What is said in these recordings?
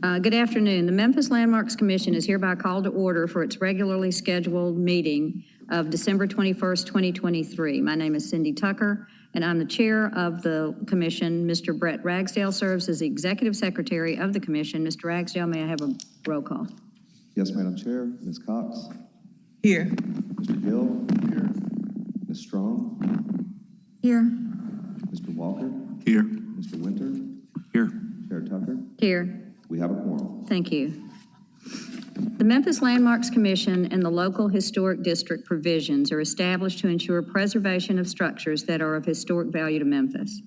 Good afternoon. The Memphis Landmarks Commission is hereby called to order for its regularly scheduled meeting of December 21st, 2023. My name is Cindy Tucker, and I'm the chair of the commission. Mr. Brett Ragsdale serves as the executive secretary of the commission. Mr. Ragsdale, may I have a roll call? Yes, Madam Chair. Ms. Cox? Here. Mr. Gill? Here. Ms. Strong? Here. Mr. Walker? Here. Mr. Winter? Here. Chair Tucker? Here. We have a quorum. Thank you. The Memphis Landmarks Commission and the local historic district provisions are established to ensure preservation of structures that are of historic value to Memphis.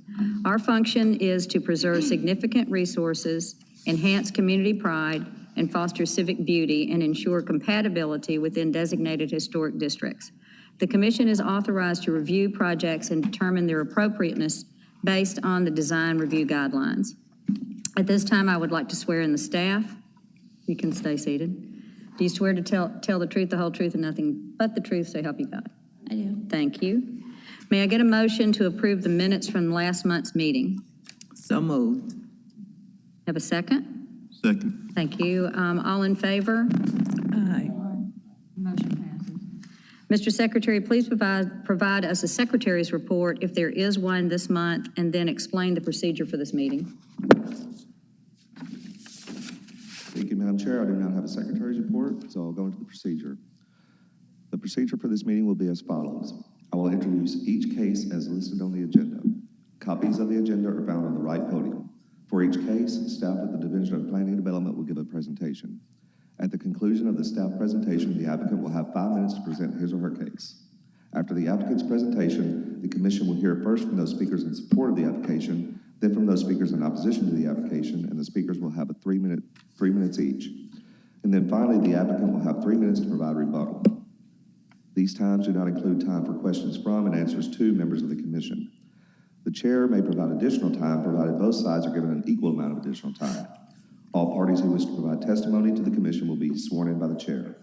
Our function is to preserve significant resources, enhance community pride, and foster civic beauty, and ensure compatibility within designated historic districts. The Commission is authorized to review projects and determine their appropriateness based on the design review guidelines. At this time, I would like to swear in the staff. You can stay seated. Do you swear to tell the truth, the whole truth, and nothing but the truth, so help you God? I do. Thank you. May I get a motion to approve the minutes from last month's meeting? So moved. Have a second? Second. Thank you. All in favor? Aye. Motion passes. Mr. Secretary, please provide us a secretary's report if there is one this month, and then explain the procedure for this meeting. Thank you, Madam Chair. I do not have a secretary's report, so I'll go into the procedure. The procedure for this meeting will be as follows. I will introduce each case as listed on the agenda. Copies of the agenda are found on the right podium. For each case, staff at the Division of Planning and Development will give a presentation. At the conclusion of the staff presentation, the applicant will have 5 minutes to present his or her case. After the applicant's presentation, the commission will hear first from those speakers in support of the application, then from those speakers in opposition to the application, and the speakers will have 3 minutes each. And then finally, the applicant will have 3 minutes to provide rebuttal. These times do not include time for questions from and answers to members of the commission. The chair may provide additional time, provided both sides are given an equal amount of additional time. All parties who wish to provide testimony to the commission will be sworn in by the chair.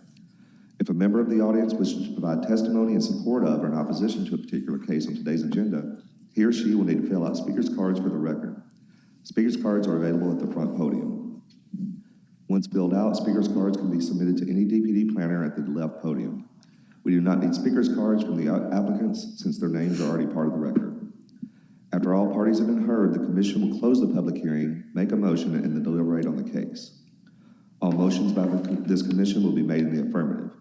If a member of the audience wishes to provide testimony in support of or in opposition to a particular case on today's agenda, he or she will need to fill out speaker's cards for the record. Speaker's cards are available at the front podium. Once filled out, speaker's cards can be submitted to any DPD planner at the left podium. We do not need speaker's cards from the applicants since their names are already part of the record. After all parties have been heard, the commission will close the public hearing, make a motion, and then deliberate on the case. All motions by this commission will be made in the affirmative.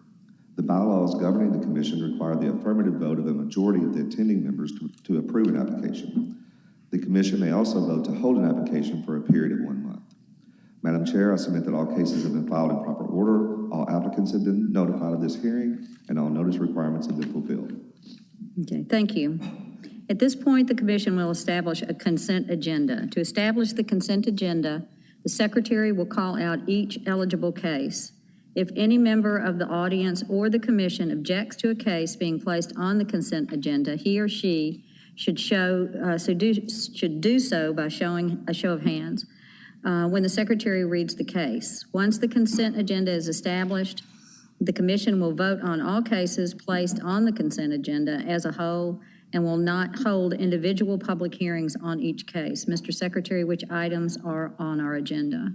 The bylaws governing the commission require the affirmative vote of a majority of the attending members to approve an application. The commission may also vote to hold an application for a period of 1 month. Madam Chair, I submit that all cases have been filed in proper order, all applicants have been notified of this hearing, and all notice requirements have been fulfilled. Okay, thank you. At this point, the commission will establish a consent agenda. To establish the consent agenda, the secretary will call out each eligible case. If any member of the audience or the commission objects to a case being placed on the consent agenda, he or she should do so by showing a show of hands when the secretary reads the case. Once the consent agenda is established, the commission will vote on all cases placed on the consent agenda as a whole and will not hold individual public hearings on each case. Mr. Secretary, which items are on our agenda?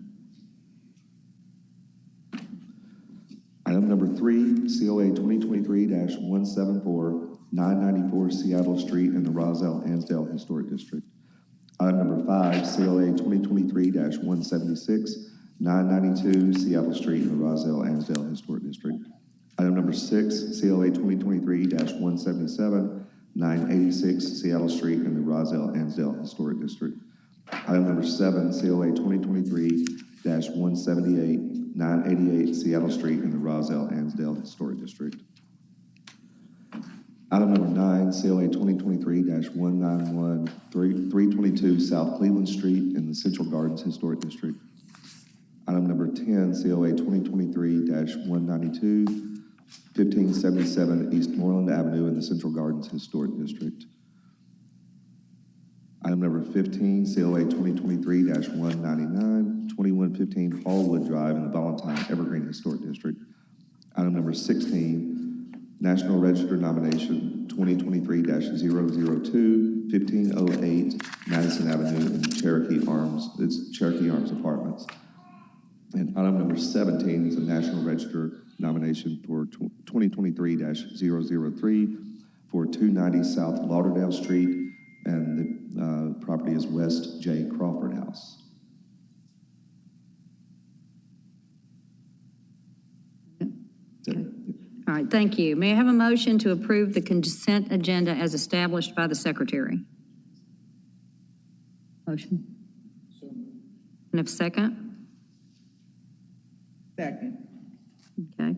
Item number 3, COA 2023-174, 994 Seattle Street in the Roselle-Ansdale Historic District. Item number 5, COA 2023-176, 992 Seattle Street in the Roselle-Ansdale Historic District. Item number 6, COA 2023-177, 986 Seattle Street in the Roselle-Ansdale Historic District. Item number 7, COA 2023-178, 988 Seattle Street in the Roselle-Ansdale Historic District. Item number 9, COA 2023-191, 322 South Cleveland Street in the Central Gardens Historic District. Item number 10, COA 2023-192, 1577 East Moreland Avenue in the Central Gardens Historic District. Item number 15, COA 2023-199, 2115 Hallwood Drive in the Valentine Evergreen Historic District. Item number 16, National Register Nomination 2023-002, 1508 Madison Avenue in Cherokee Arms Apartments. And item number 17 is a National Register nomination for 2023-003 for 290 South Lauderdale Street, and the property is West J. Crawford House. Okay. All right, thank you. May I have a motion to approve the consent agenda as established by the secretary? Motion. And a second? Second. Okay.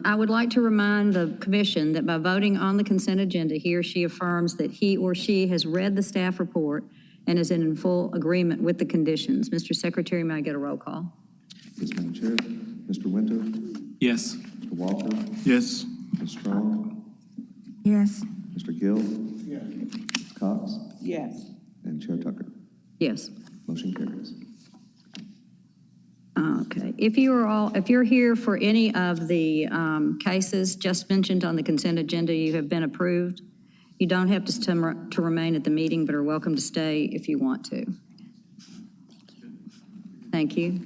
I would like to remind the commission that by voting on the consent agenda, he or she affirms that he or she has read the staff report and is in full agreement with the conditions. Mr. Secretary, may I get a roll call? Yes, Madam Chair. Mr. Winter? Yes. Mr. Walker? Yes. Ms. Strong? Yes. Mr. Gill? Yes. Ms. Cox? Yes. And Chair Tucker? Yes. Motion carries. Okay. If you're here for any of the cases just mentioned on the consent agenda, you have been approved. You don't have to remain at the meeting, but are welcome to stay if you want to. Thank you.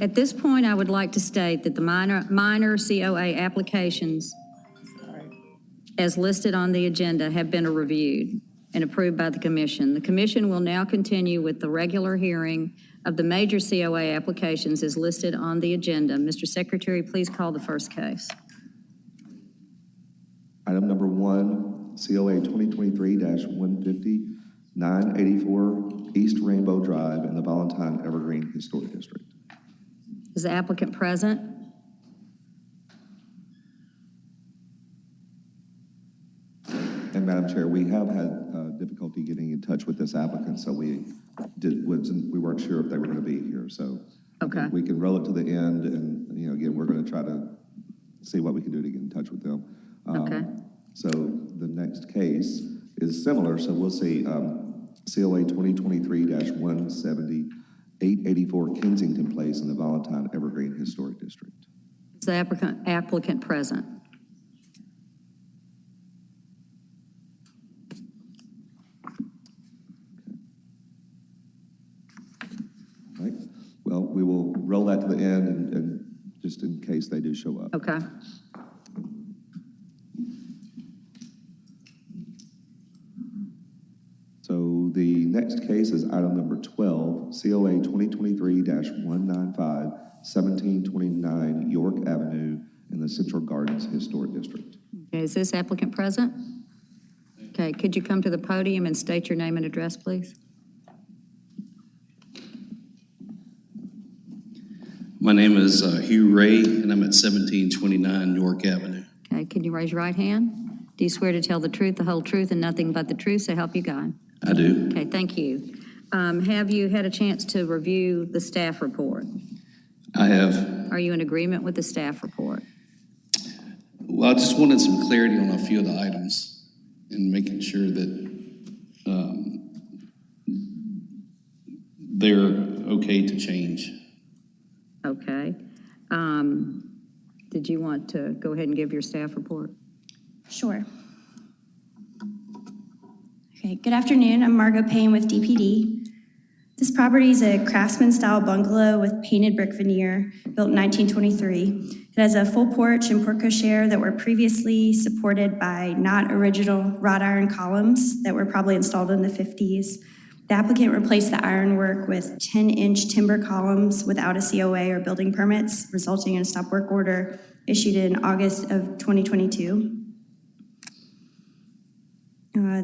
At this point, I would like to state that the minor COA applications as listed on the agenda have been reviewed and approved by the commission. The commission will now continue with the regular hearing of the major COA applications as listed on the agenda. Mr. Secretary, please call the first case. Item number 1, COA 2023-150, 984 East Rainbow Drive in the Valentine Evergreen Historic District. Is the applicant present? And Madam Chair, we have had difficulty getting in touch with this applicant, so we weren't sure if they were going to be here. So Okay. we can roll it to the end, and again, we're going to try to see what we can do to get in touch with them. Okay. So the next case is similar. So we'll see COA 2023-170, 884 Kensington Place in the Valentine Evergreen Historic District. Is the applicant present? Right. Well, we will roll that to the end, and just in case they do show up. Okay. So the next case is item number 12, COA 2023-195, 1729 York Avenue in the Central Gardens Historic District. Okay, is this applicant present? Okay, could you come to the podium and state your name and address, please? My name is Hugh Ray, and I'm at 1729 York Avenue. Okay, can you raise your right hand? Do you swear to tell the truth, the whole truth, and nothing but the truth, so help you God? I do. Okay, thank you. Have you had a chance to review the staff report? I have. Are you in agreement with the staff report? Well, I just wanted some clarity on a few of the items and making sure that they're okay to change. Okay. Did you want to go ahead and give your staff report? Sure. Okay, good afternoon. I'm Margot Payne with DPD. This property is a craftsman-style bungalow with painted brick veneer built in 1923. It has a full porch and porte cochere that were previously supported by not original wrought iron columns that were probably installed in the 50s. The applicant replaced the ironwork with 10-inch timber columns without a COA or building permits, resulting in a stop work order issued in August of 2022.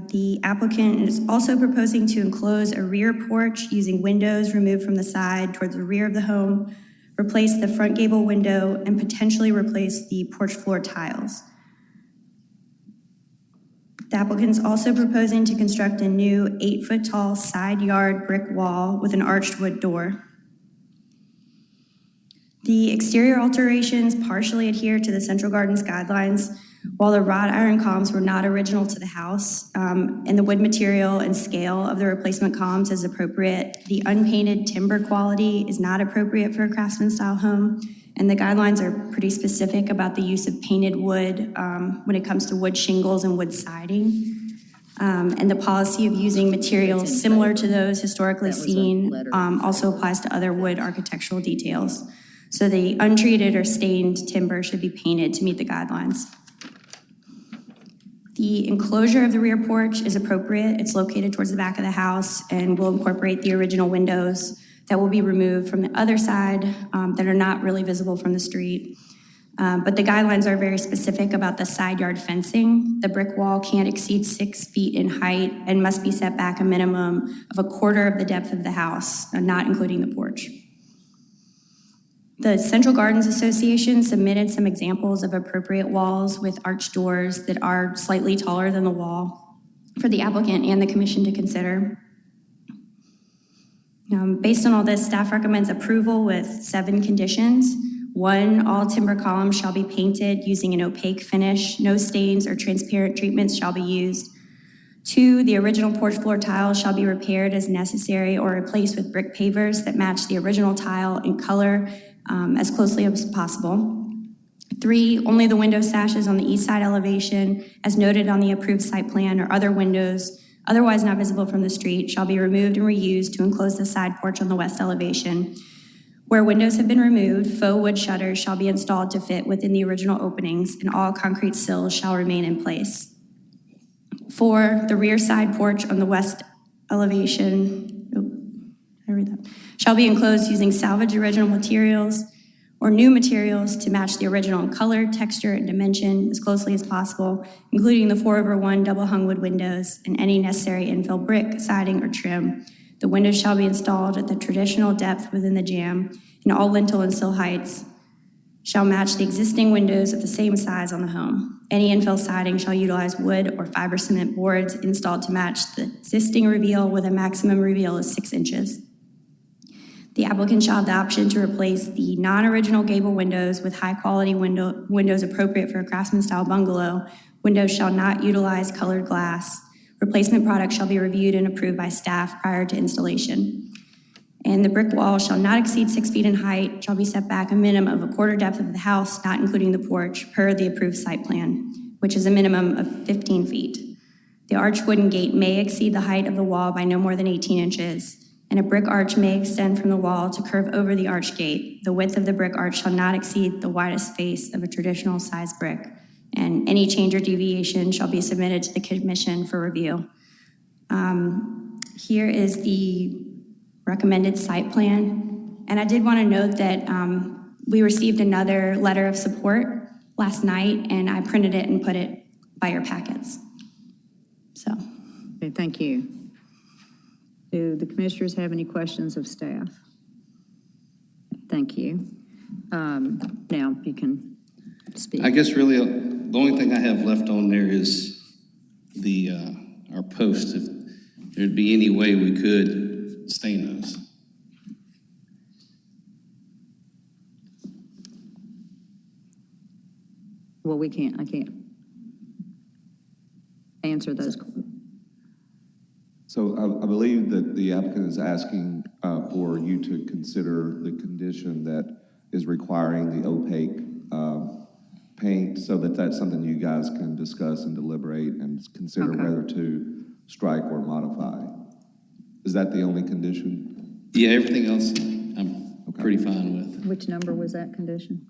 The applicant is also proposing to enclose a rear porch using windows removed from the side towards the rear of the home, replace the front gable window, and potentially replace the porch floor tiles. The applicant is also proposing to construct a new 8-foot-tall side yard brick wall with an arched wood door. The exterior alterations partially adhere to the Central Gardens guidelines, while the wrought iron columns were not original to the house, and the wood material and scale of the replacement columns is appropriate. The unpainted timber quality is not appropriate for a craftsman-style home, and the guidelines are pretty specific about the use of painted wood when it comes to wood shingles and wood siding. And the policy of using materials similar to those historically That was a seen letter. also applies to other wood architectural details. So the untreated or stained timber should be painted to meet the guidelines. The enclosure of the rear porch is appropriate. It's located towards the back of the house and will incorporate the original windows that will be removed from the other side that are not really visible from the street. But the guidelines are very specific about the side yard fencing. The brick wall can't exceed 6 feet in height and must be set back a minimum of a quarter of the depth of the house, not including the porch. The Central Gardens Association submitted some examples of appropriate walls with arched doors that are slightly taller than the wall for the applicant and the commission to consider. Based on all this, staff recommends approval with 7 conditions. 1, all timber columns shall be painted using an opaque finish. No stains or transparent treatments shall be used. 2, the original porch floor tile shall be repaired as necessary or replaced with brick pavers that match the original tile in color as closely as possible. 3, only the window sashes on the east side elevation, as noted on the approved site plan, or other windows otherwise not visible from the street shall be removed and reused to enclose the side porch on the west elevation. Where windows have been removed, faux wood shutters shall be installed to fit within the original openings, and all concrete sills shall remain in place. 4, the rear side porch on the west elevation, shall be enclosed using salvaged original materials or new materials to match the original in color, texture, and dimension as closely as possible, including the 4/1 double hung wood windows and any necessary infill brick, siding, or trim. The windows shall be installed at the traditional depth within the jamb, and all lintel and sill heights shall match the existing windows of the same size on the home. Any infill siding shall utilize wood or fiber cement boards installed to match the existing reveal with a maximum reveal of 6 inches. The applicant shall have the option to replace the non-original gable windows with high-quality windows appropriate for a craftsman-style bungalow. Windows shall not utilize colored glass. Replacement products shall be reviewed and approved by staff prior to installation. And the brick wall shall not exceed 6 feet in height, shall be set back a minimum of a quarter depth of the house, not including the porch, per the approved site plan, which is a minimum of 15 feet. The arched wooden gate may exceed the height of the wall by no more than 18 inches, and a brick arch may extend from the wall to curve over the arched gate. The width of the brick arch shall not exceed the widest face of a traditional size brick, and any change or deviation shall be submitted to the commission for review. Here is the recommended site plan, and I did want to note that we received another letter of support last night, and I printed it and put it by your packets. So, Okay, thank you. Do the commissioners have any questions of staff? Thank you. Now you can speak. I guess really the only thing I have left on there is the our post. If there'd be any way we could stain those. Well, I can't answer those. So I believe that the applicant is asking for you to consider the condition that is requiring the opaque paint, so that that's something you guys can discuss and deliberate and consider whether to strike or modify. Is that the only condition? Yeah, everything else I'm pretty fine with. Which number was that condition?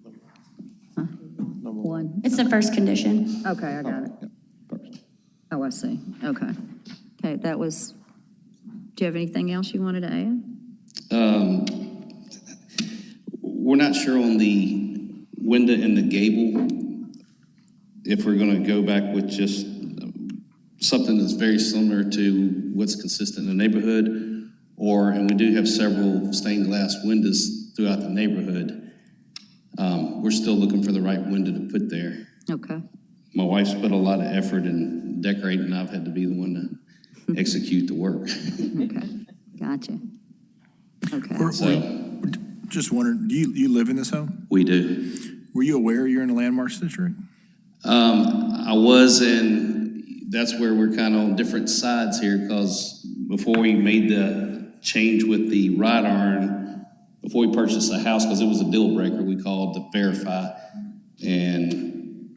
Number 1. it's the first condition. Okay, I got it. Yeah, first. Oh, I see. Okay. Okay, that was, do you have anything else you wanted to add? We're not sure on the window and the gable, if we're going to go back with just something that's very similar to what's consistent in the neighborhood, and we do have several stained glass windows throughout the neighborhood. We're still looking for the right window to put there. Okay. My wife's put a lot of effort in decorating, and I've had to be the one to execute the work. Okay. Gotcha. Okay. Just wondering, do you live in this home? We do. Were you aware you're in a landmarks district? I was, and that's where we're kind of on different sides here, because before we made the change with the rod iron, before we purchased the house, because it was a deal breaker, we called to verify, and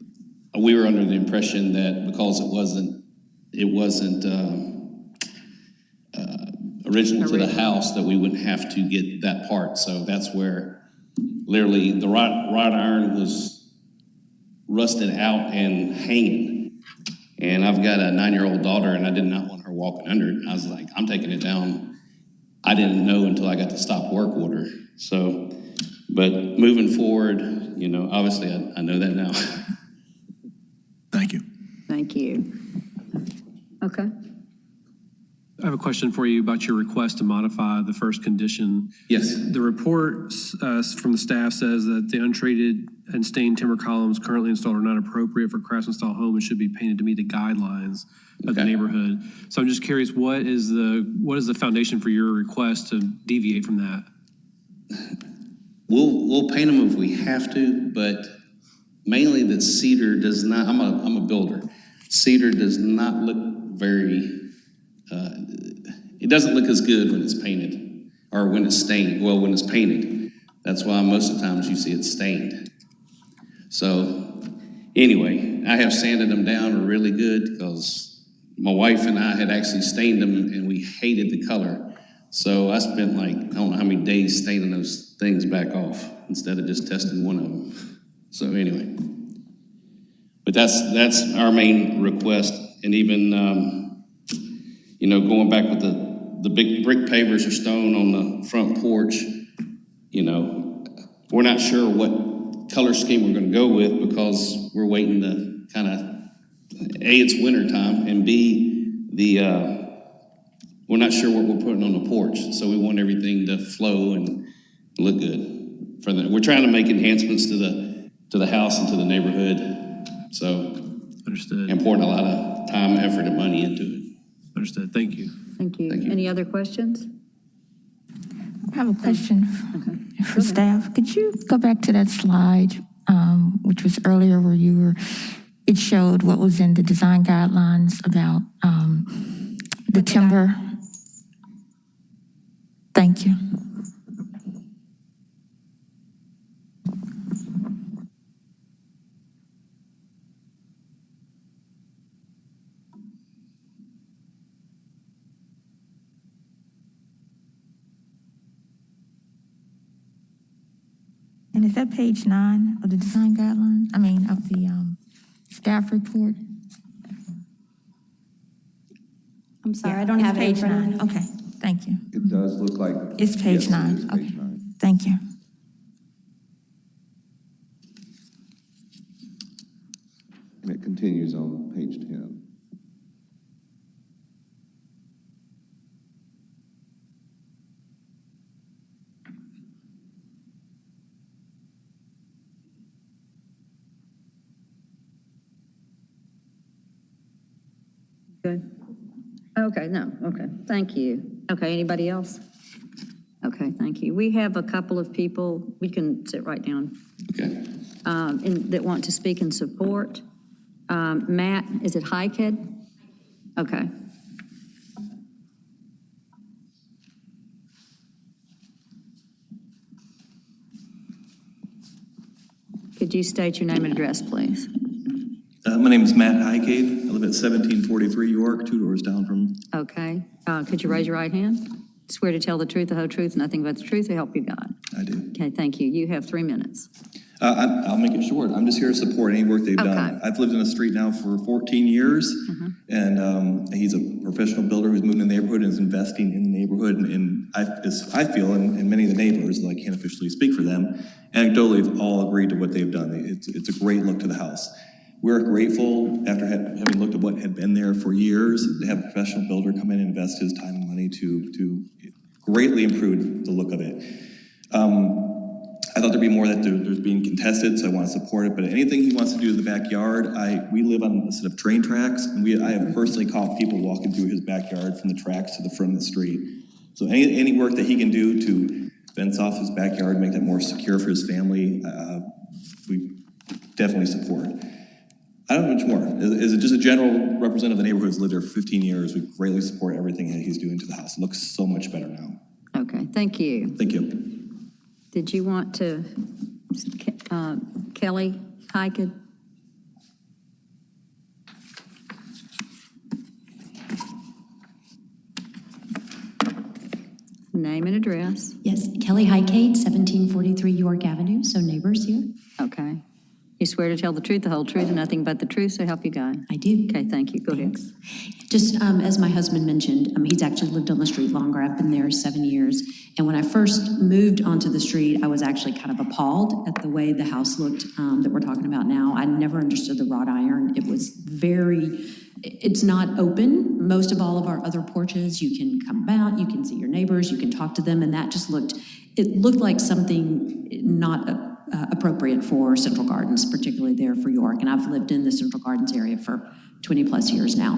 we were under the impression that because it wasn't it wasn't original to the house, that we wouldn't have to get that part. So that's where literally the wrought iron was rusted out and hanging. And I've got a 9-year-old daughter, and I did not want her walking under it. I was like, I'm taking it down. I didn't know until I got the stop work order. So, but moving forward, obviously I know that now. Thank you. Thank you. Okay. I have a question for you about your request to modify the first condition. Yes. The report from the staff says that the untreated and stained timber columns currently installed are not appropriate for craftsman-style home and should be painted to meet the guidelines of the neighborhood. So I'm just curious, what is the foundation for your request to deviate from that? We'll paint them if we have to, but mainly that cedar does not. I'm a builder. Cedar does not look very. It doesn't look as good when it's painted or when it's stained. Well, when it's painted, that's why most of the times you see it stained. So anyway, I have sanded them down really good because my wife and I had actually stained them and we hated the color. So I spent I don't know how many days staining those things back off instead of just testing one of them. So anyway, but that's our main request. And even, going back with the big brick pavers or stone on the front porch, we're not sure what color scheme we're going to go with because we're waiting to kind of, A, it's winter time, and B, we're not sure what we're putting on the porch. So we want everything to flow and look good. We're trying to make enhancements to the house and to the neighborhood. So Understood. and pouring a lot of time, effort, and money into it. Understood. Thank you. Thank you. Thank you. Any other questions? I have a question for Go ahead. staff. Could you go back to that slide, which was earlier where it showed what was in the design guidelines about the timber? Thank you. And is that page 9 of the design guidelines? I mean, of the staff report? I'm sorry, Yeah, I don't it's have it in page front of 9. me. Okay, thank you. It does look like. It's page yes, it 9. is page Okay, 9. thank you. And it continues on page 10. Good. Okay, no, okay, thank you. Okay, anybody else? Okay, thank you. We have a couple of people, we can sit right down, Okay. that want to speak in support. Matt, is it Highkid? Okay. Could you state your name and address, please? My name is Matt Highgate. I live at 1743 York, 2 doors down from. Okay. Could you raise your right hand? Swear to tell the truth, the whole truth, nothing but the truth, to help you God. I do. Okay, thank you. You have 3 minutes. I'll make it short. I'm just here to support any work they've done. Okay. I've lived in the street now for 14 years, and he's a professional builder who's moved in the neighborhood and is investing in the neighborhood. And I feel, and many of the neighbors, though I can't officially speak for them, anecdotally have all agreed to what they've done. It's a great look to the house. We're grateful, after having looked at what had been there for years, to have a professional builder come in and invest his time and money to greatly improve the look of it. I thought there'd be more that there's being contested, so I want to support it. But anything he wants to do in the backyard, we live on a set of train tracks, and I have personally caught people walking through his backyard from the tracks to the front of the street. So any work that he can do to fence off his backyard, make that more secure for his family, we definitely support. I don't know much more. Is it just a general representative of the neighborhood who's lived there for 15 years? We greatly support everything that he's doing to the house. It looks so much better now. Okay, thank you. Thank you. Did you want to, Kelly Highkid? Name and address. Yes, Kelly Highgate, 1743 York Avenue, so neighbors here. Okay. You swear to tell the truth, the whole truth, and nothing but the truth, so help you God. I do. Okay, thank you. Go ahead. Just as my husband mentioned, he's actually lived on the street longer. I've been there 7 years. And when I first moved onto the street, I was actually kind of appalled at the way the house looked that we're talking about now. I never understood the wrought iron. It was it's not open. Most of all of our other porches, you can come out, you can see your neighbors, you can talk to them, and that just looked like something not appropriate for Central Gardens, particularly there for York. And I've lived in the Central Gardens area for 20 plus years now.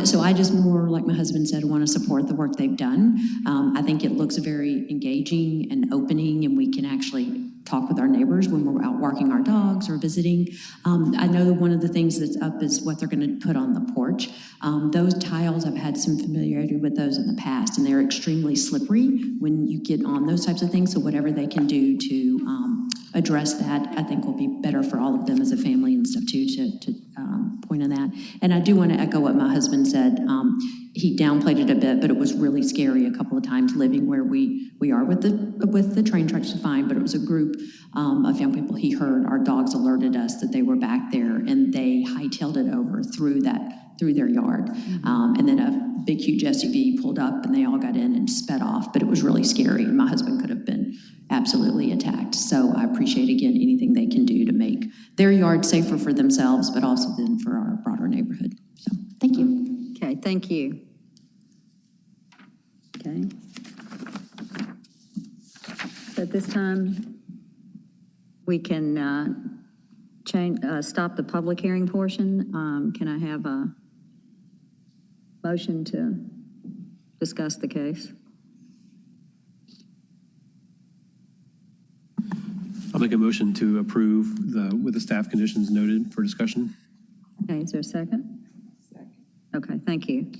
So I just more, like my husband said, want to support the work they've done. I think it looks very engaging and opening, and we can actually talk with our neighbors when we're out walking our dogs or visiting. I know one of the things that's up is what they're going to put on the porch. Those tiles, I've had some familiarity with those in the past, and they're extremely slippery when you get on those types of things. So whatever they can do to address that, I think will be better for all of them as a family and stuff too, to point on that. And I do want to echo what my husband said. He downplayed it a bit, but it was really scary a couple of times living where we are with the train tracks fine, but it was a group of young people. He heard our dogs alerted us that they were back there, and they hightailed it over through their yard. And then a big, huge SUV pulled up, and they all got in and sped off, but it was really scary, and my husband could have been absolutely attacked. So I appreciate, again, anything they can do to make their yard safer for themselves, but also then for our broader neighborhood. So thank you. Okay, thank you. Okay. So at this time, we can stop the public hearing portion. Can I have a motion to discuss the case? I'll make a motion to approve with the staff conditions noted for discussion. Okay, is there a second? Second. Okay, thank you.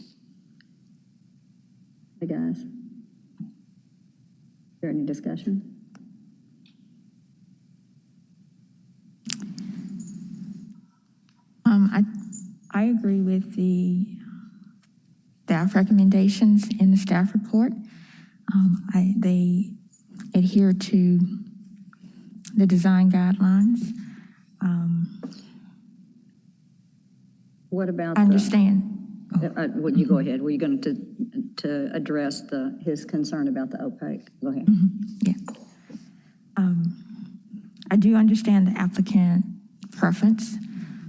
Hey, guys. Is there any discussion? I agree with the staff recommendations in the staff report. They adhere to the design guidelines. What about I understand. Would you go ahead? Were you going to address his concern about the opaque? Go ahead. Yeah. I do understand the applicant preference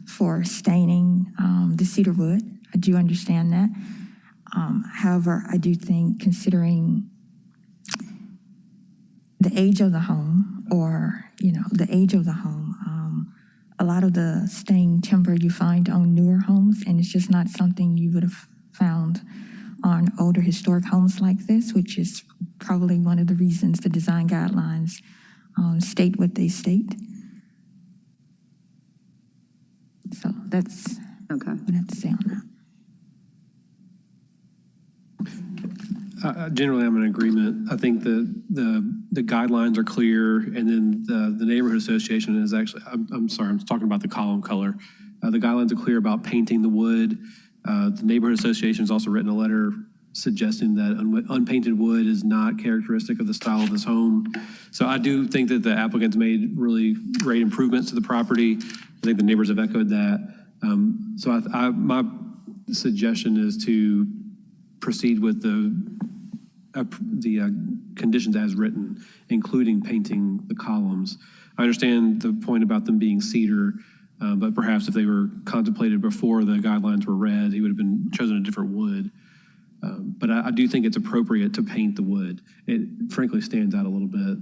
for staining the cedar wood. I do understand that. However, I do think considering the age of the home a lot of the stained timber you find on newer homes, and it's just not something you would have found on older historic homes like this, which is probably one of the reasons the design guidelines state what they state. So that's okay. what I have to say on that. Generally, I'm in agreement. I think the guidelines are clear, and then the neighborhood association is actually, I'm sorry, I'm talking about the column color. The guidelines are clear about painting the wood. The neighborhood association has also written a letter suggesting that unpainted wood is not characteristic of the style of this home. So I do think that the applicants made really great improvements to the property. I think the neighbors have echoed that. So my suggestion is to proceed with the conditions as written, including painting the columns. I understand the point about them being cedar, but perhaps if they were contemplated before the guidelines were read, he would have been chosen a different wood. But I do think it's appropriate to paint the wood. It frankly stands out a little bit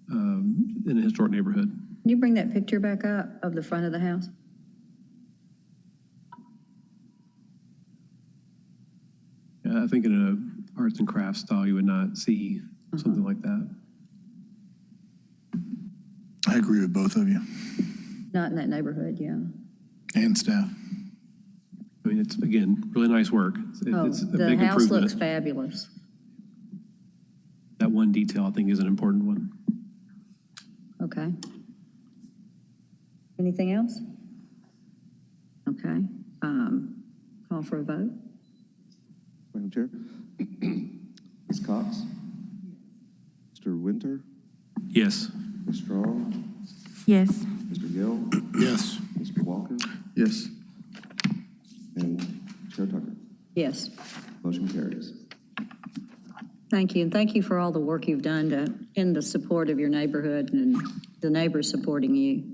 in a historic neighborhood. Can you bring that picture back up of the front of the house? Yeah, I think in an arts and crafts style, you would not see something like that. I agree with both of you Not in that neighborhood, yeah. and staff. I mean, it's, again, really nice work. It's a the big house improvement. looks fabulous. That one detail, I think, is an important one. Okay. Anything else? Okay. Call for a vote. Madam Chair. Ms. Cox? Winter, Yes. Ms. Strong, Yes. Mr. Gill, Yes. Mr. Walker, Yes. and Chair Tucker. Yes. Motion carries. Thank you, and thank you for all the work you've done in the support of your neighborhood and the neighbors supporting you.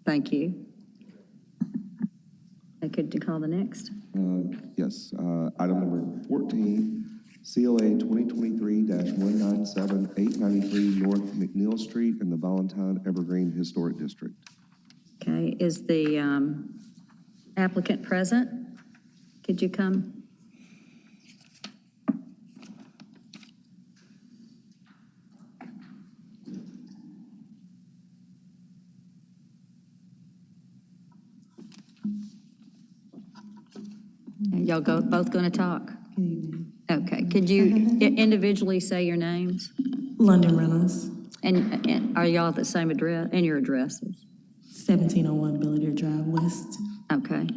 Thank you. I could call the next. Yes, item number 14, COA 2023-197, 893 North McNeil Street in the Valentine Evergreen Historic District. Okay, is the applicant present? Could you come? Y'all both going to talk? Okay, could you individually say your names? London Reynolds, And are y'all at the same address, and your addresses? 1701 Belvedere Drive West. Okay,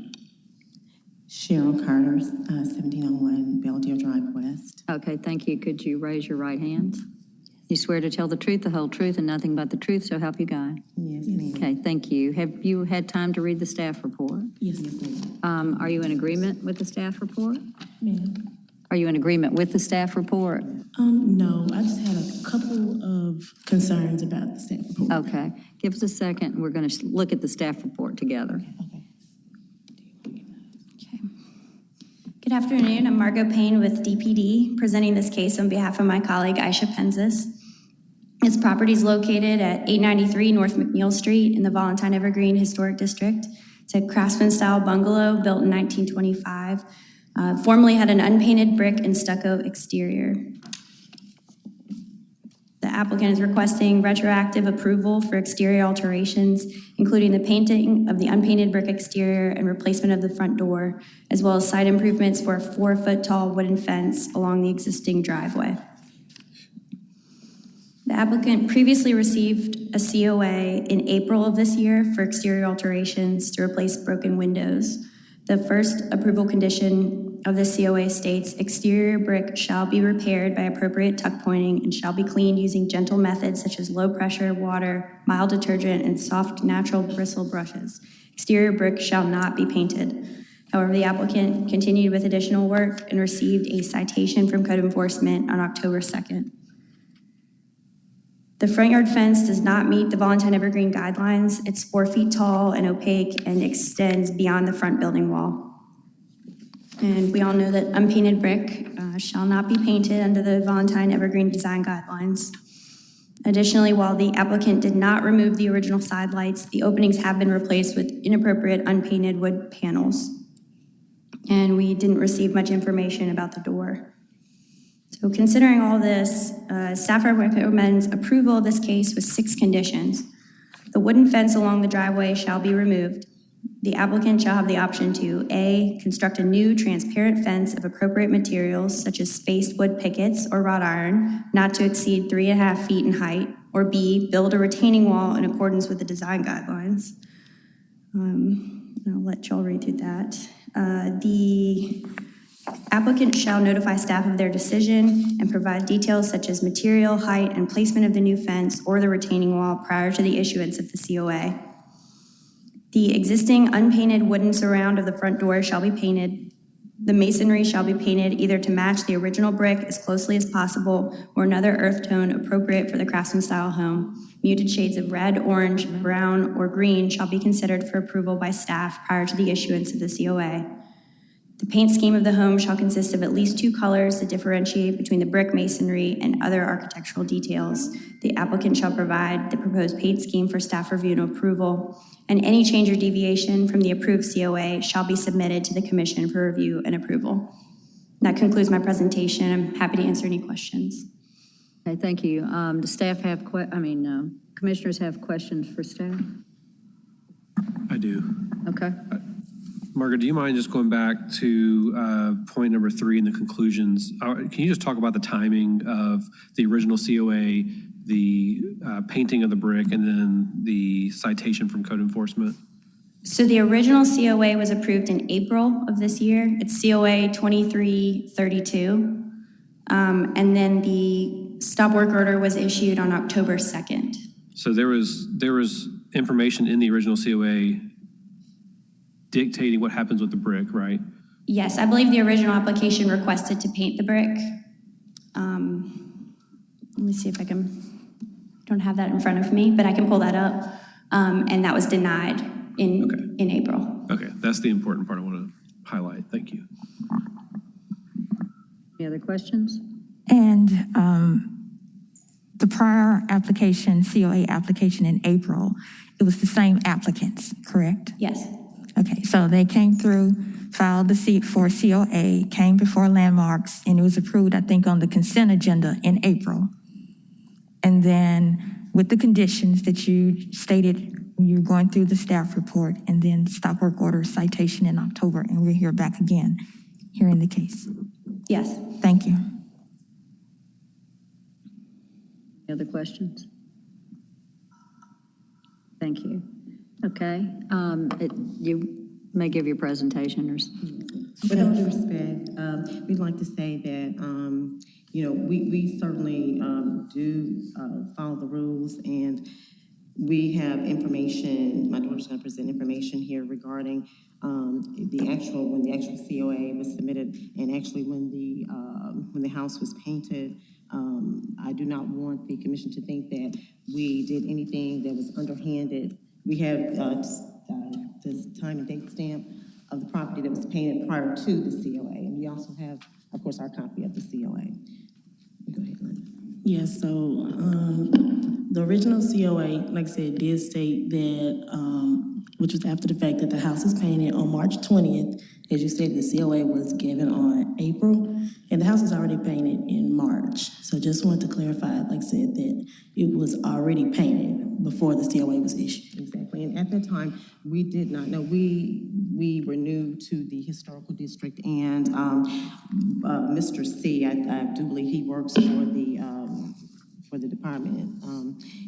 Cheryl Carter, 1701 Belvedere Drive West. okay, thank you. Could you raise your right hands? You swear to tell the truth, the whole truth, and nothing but the truth, so help you God? Yes, ma'am. Okay, thank you. Have you had time to read the staff report? Yes, ma'am. Are you in agreement with the staff report? Ma'am. Are you in agreement with the staff report? No, I just had a couple of concerns about the staff report. Okay, give us a second. We're going to look at the staff report together. Okay. Okay. Good afternoon. I'm Margot Payne with DPD, presenting this case on behalf of my colleague Aisha Penzis. This property is located at 893 North McNeil Street in the Valentine Evergreen Historic District. It's a craftsman-style bungalow built in 1925. Formerly had an unpainted brick and stucco exterior. The applicant is requesting retroactive approval for exterior alterations, including the painting of the unpainted brick exterior and replacement of the front door, as well as site improvements for a 4-foot-tall wooden fence along the existing driveway. The applicant previously received a COA in April of this year for exterior alterations to replace broken windows. The first approval condition of the COA states, exterior brick shall be repaired by appropriate tuck pointing and shall be cleaned using gentle methods such as low pressure water, mild detergent, and soft natural bristle brushes. Exterior brick shall not be painted. However, the applicant continued with additional work and received a citation from code enforcement on October 2nd. The front yard fence does not meet the Valentine Evergreen guidelines. It's 4 feet tall and opaque and extends beyond the front building wall. And we all know that unpainted brick shall not be painted under the Valentine Evergreen design guidelines. Additionally, while the applicant did not remove the original side lights, the openings have been replaced with inappropriate unpainted wood panels. And we didn't receive much information about the door. So considering all this, staff recommends approval of this case with 6 conditions. The wooden fence along the driveway shall be removed. The applicant shall have the option to A, construct a new transparent fence of appropriate materials such as spaced wood pickets or wrought iron, not to exceed 3.5 feet in height, or B, build a retaining wall in accordance with the design guidelines. I'll let y'all read through that. The applicant shall notify staff of their decision and provide details such as material, height, and placement of the new fence or the retaining wall prior to the issuance of the COA. The existing unpainted wooden surround of the front door shall be painted. The masonry shall be painted either to match the original brick as closely as possible or another earth tone appropriate for the craftsman-style home. Muted shades of red, orange, brown, or green shall be considered for approval by staff prior to the issuance of the COA. The paint scheme of the home shall consist of at least 2 colors to differentiate between the brick masonry and other architectural details. The applicant shall provide the proposed paint scheme for staff review and approval, and any change or deviation from the approved COA shall be submitted to the commission for review and approval. That concludes my presentation. I'm happy to answer any questions. Okay, thank you. Do staff have, commissioners have questions for staff? I do. Okay. Margaret, do you mind just going back to point number 3 in the conclusions? Can you just talk about the timing of the original COA, the painting of the brick, and then the citation from code enforcement? So the original COA was approved in April of this year. It's COA 2332. And then the stop work order was issued on October 2nd. So there was information in the original COA dictating what happens with the brick, right? Yes, I believe the original application requested to paint the brick. Let me see if I don't have that in front of me, but I can pull that up. And that was denied in April. Okay, that's the important part I want to highlight. Thank you. Any other questions? And the prior application, COA application in April, it was the same applicants, correct? Yes. Okay, so they came through, filed the seat for COA, came before Landmarks, and it was approved, I think, on the consent agenda in April. And then with the conditions that you stated, you were going through the staff report, and then stop work order citation in October, and we're here back again, hearing the case. Yes. Thank you. Any other questions? Thank you. Okay. You may give your presentation. With all due respect, we'd like to say that, we certainly do follow the rules, and we have information. My daughter's going to present information here regarding when the actual COA was submitted, and actually when the house was painted. I do not want the commission to think that we did anything that was underhanded. We have the time and date stamp of the property that was painted prior to the COA, and we also have, of course, our copy of the COA. Go ahead, Linda. Yes, so the original COA, like I said, did state that, which was after the fact, that the house was painted on March 20th. As you said, the COA was given on April, and the house was already painted in March. So just wanted to clarify, like I said, that it was already painted before the COA was issued. Exactly, and at that time, we did not know. We were new to the historical district, and Mr. C, I do believe he works for the department.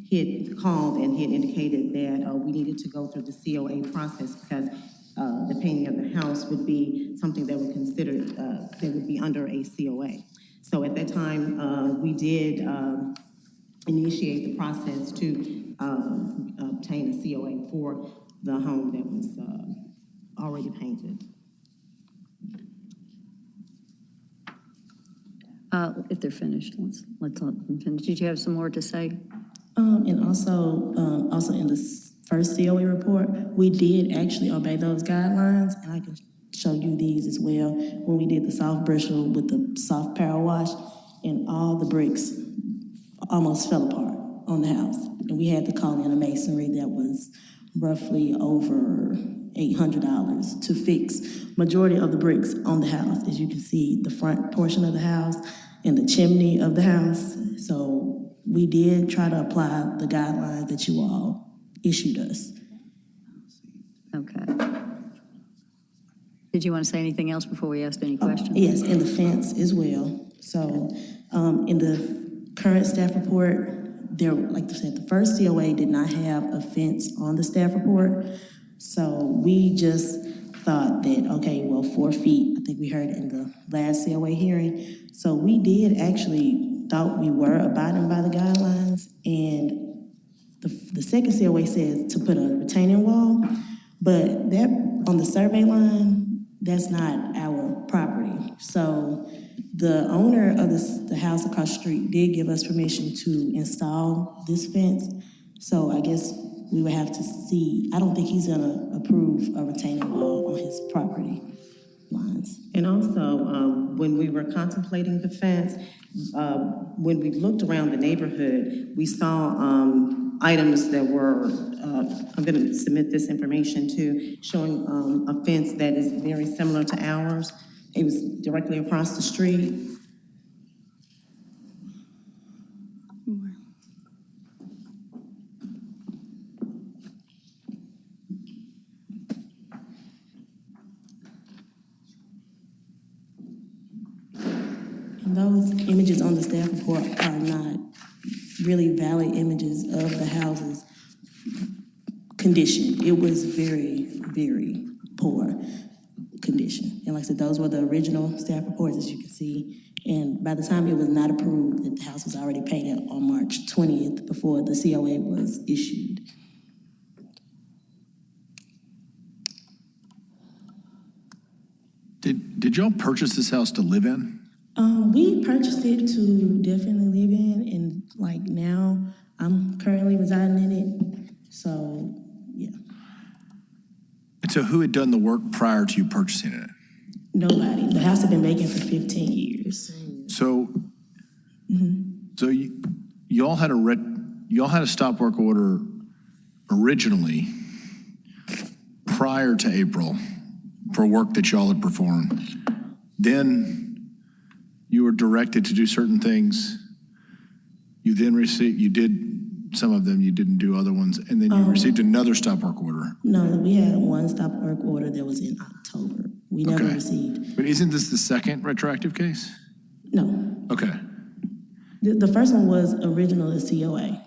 He had called and he had indicated that we needed to go through the COA process because the painting of the house would be something that would consider that would be under a COA. So at that time, we did initiate the process to obtain a COA for the home that was already painted. If they're finished, let's let them finish. Did you have some more to say? And also in the first COA report, we did actually obey those guidelines, and I can show you these as well. When we did the soft bristle with the soft power wash, and all the bricks almost fell apart on the house, and we had to call in a masonry that was roughly over $800 to fix majority of the bricks on the house. As you can see, the front portion of the house and the chimney of the house. So we did try to apply the guidelines that you all issued us. Okay. Did you want to say anything else before we asked any questions? Yes, and the fence as well. So in the current staff report, there, like I said, the first COA did not have a fence on the staff report. So we just thought that, okay, well, 4 feet, I think we heard in the last COA hearing. So we did actually thought we were abiding by the guidelines. And the second COA says to put a retaining wall, but that on the survey line, that's not our property. So the owner of the house across the street did give us permission to install this fence. So I guess we would have to see. I don't think he's gonna approve a retaining wall on his property lines. And also, when we were contemplating the fence, when we looked around the neighborhood, we saw items that were, I'm going to submit this information to, showing a fence that is very similar to ours. It was directly across the street. And those images on the staff report are not really valid images of the house's condition. It was very, very poor condition. And like I said, those were the original staff reports, as you can see. And by the time it was not approved, the house was already painted on March 20th before the COA was issued. Did y'all purchase this house to live in? We purchased it to definitely live in, and like now, I'm currently residing in it. So, yeah. And so who had done the work prior to you purchasing it? Nobody. The house had been vacant for 15 years. So, so y'all had a stop work order originally prior to April for work that y'all had performed. Then you were directed to do certain things. You then you did some of them, you didn't do other ones, and then you received another stop work order. No, we had one stop work order that was in October. We never received. But isn't this the second retroactive case? No. Okay. The first one was originally a COA.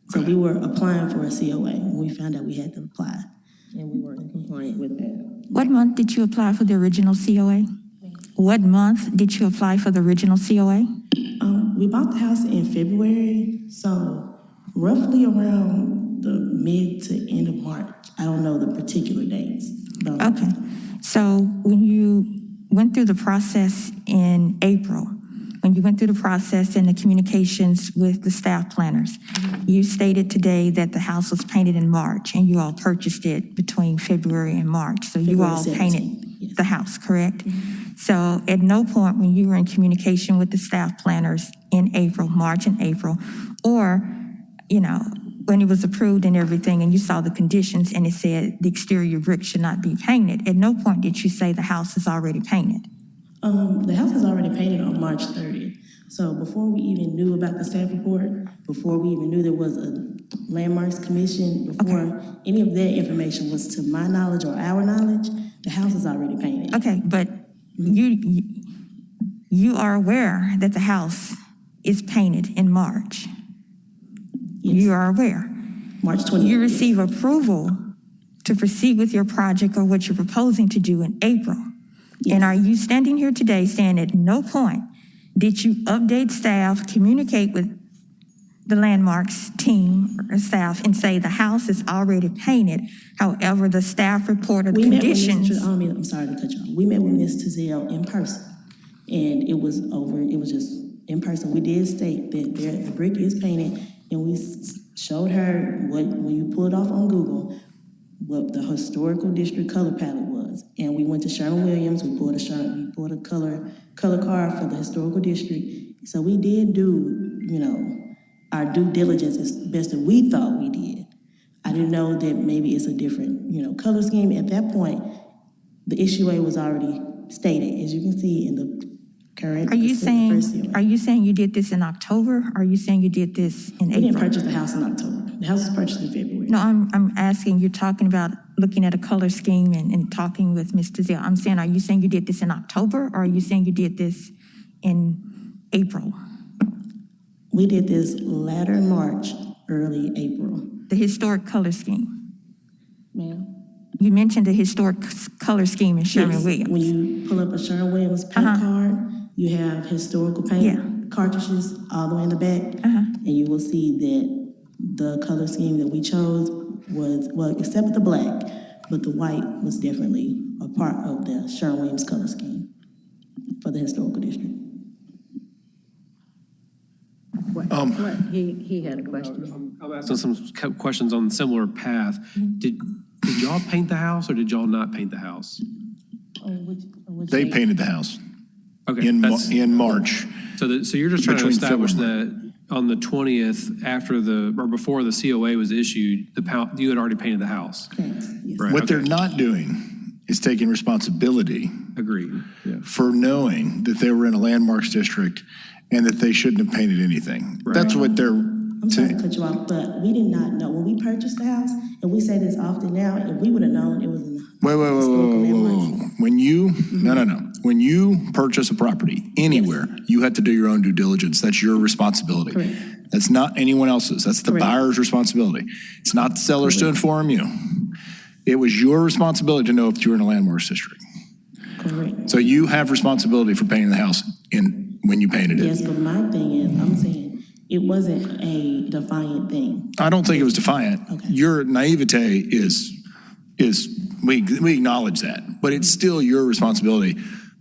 So we were applying for a COA when we found out we had to apply. And we weren't compliant with that. What month did you apply for the original COA? What month did you apply for the original COA? We bought the house in February, so roughly around the mid to end of March. I don't know the particular dates. Okay. So when you went through the process in April, when you went through the process and the communications with the staff planners, you stated today that the house was painted in March and you all purchased it between February and March. So you all painted the house, correct? So at no point when you were in communication with the staff planners in April, March and April, or, you know, when it was approved and everything and you saw the conditions and it said the exterior brick should not be painted, at no point did you say the house is already painted? The house was already painted on March 30th. So before we even knew about the staff report, before we even knew there was a landmarks commission, before any of that information was to my knowledge or our knowledge, the house is already painted. Okay, but you are aware that the house is painted in March. Yes. You are aware. March 20th. You receive approval to proceed with your project or what you're proposing to do in April. Yes. And are you standing here today saying at no point did you update staff, communicate with the landmarks team or staff and say the house is already painted, however the staff reported conditions? I'm sorry to cut you off. We met with Ms. Tizelle in person and it was just in person. We did state that the brick is painted and we showed her when you pull it off on Google, what the historical district color palette was. And we went to Sherman-Williams, we pulled a color card for the historical district. So we did do, our due diligence as best as we thought we did. I didn't know that maybe it's a different, color scheme. At that point, the HUA was already stated, as you can see in the current. Are you saying you did this in October? Or are you saying you did this in April? We didn't purchase the house in October. The house was purchased in February. No, I'm asking, you're talking about looking at a color scheme and talking with Ms. Tizelle. I'm saying, are you saying you did this in October or are you saying you did this in April? We did this latter March, early April. The historic color scheme. Ma'am? You mentioned the historic color scheme in Sherman-Williams. When you pull up a Sherman-Williams paint card, you have historical paint cartridges all the way in the back, and you will see that the color scheme that we chose was, well, except the black, but the white was definitely a part of the Sherman-Williams color scheme for the historical district. He had a question. I'm asking some questions on a similar path. Did y'all paint the house or did y'all not paint the house? They painted the house. Okay, in March. So you're just trying to establish that on the 20th, before the COA was issued, you had already painted the house. Correct. Yes. Right, What they're not doing is taking responsibility Agreed. Yeah. for knowing that they were in a landmarks district and that they shouldn't have painted anything. Right. That's what they're I'm sorry to cut you off, but we did not know. When we purchased the house, and we say this often now, if we would have known it was in the Wait. When you, no. When you purchase a property anywhere, you have to do your own due diligence. That's your responsibility. Correct. That's not anyone else's. That's the buyer's responsibility. It's not the seller's to inform you. It was your responsibility to know if you were in a landmarks district. Correct. So you have responsibility for painting the house in when you painted it. Yes, but my thing is, I'm saying it wasn't a defiant thing. I don't think it was defiant. Okay. Your naivete is we acknowledge that, but it's still your responsibility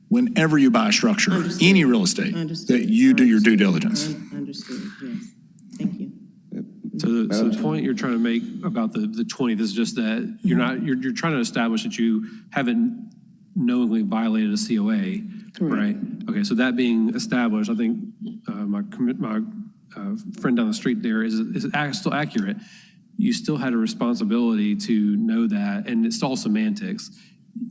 whenever you buy a structure, Understood. any real estate, Understood. that you do your due diligence. Understood, yes. Thank you. So the point you're trying to make about the 20th is just that you're trying to establish that you haven't knowingly violated a COA, right? Okay, so that being established, I think my friend down the street there is still accurate. You still had a responsibility to know that, and it's all semantics.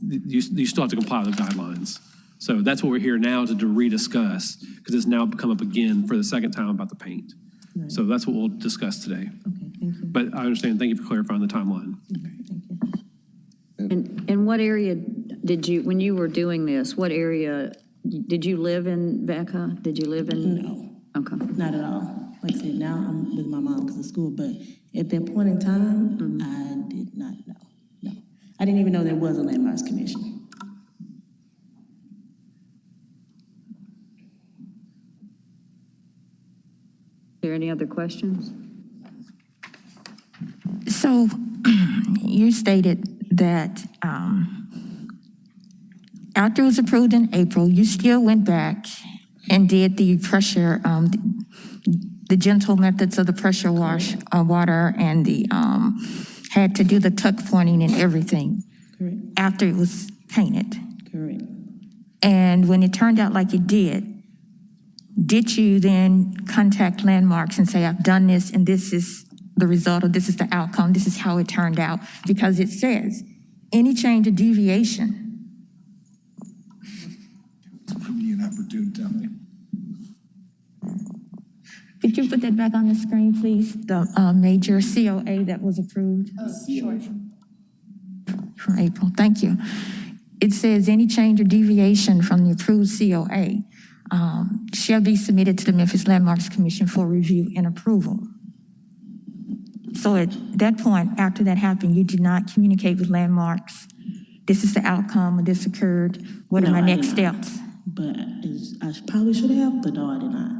You still have to comply with the guidelines. So that's what we're here now to rediscuss, because it's now come up again for the second time about the paint. Right. So that's what we'll discuss today. Okay, thank you. But I understand. Thank you for clarifying the timeline. Thank you. And what area did you, when you were doing this, what area, did you live in Becca? Did you live in? No, Okay. not at all. Like I said, now I'm with my mom because of school, but at that point in time, I did not know. No, I didn't even know there was a landmarks commission. Are there any other questions? So you stated that after it was approved in April, you still went back and did the pressure, the gentle methods of the pressure wash water, and the had to do the tuck pointing and everything. Correct. After it was painted. Correct. And when it turned out like it did you then contact Landmarks and say, I've done this and this is the result, or this is the outcome, this is how it turned out? Because it says, any change or deviation. Could you put that back on the screen, please? The major COA that was approved? Sure. From April, thank you. It says any change or deviation from the approved COA shall be submitted to the Memphis Landmarks Commission for review and approval. So at that point, after that happened, you did not communicate with Landmarks. This is the outcome, or this occurred. What are my next steps? But I probably should have, but no, I did not.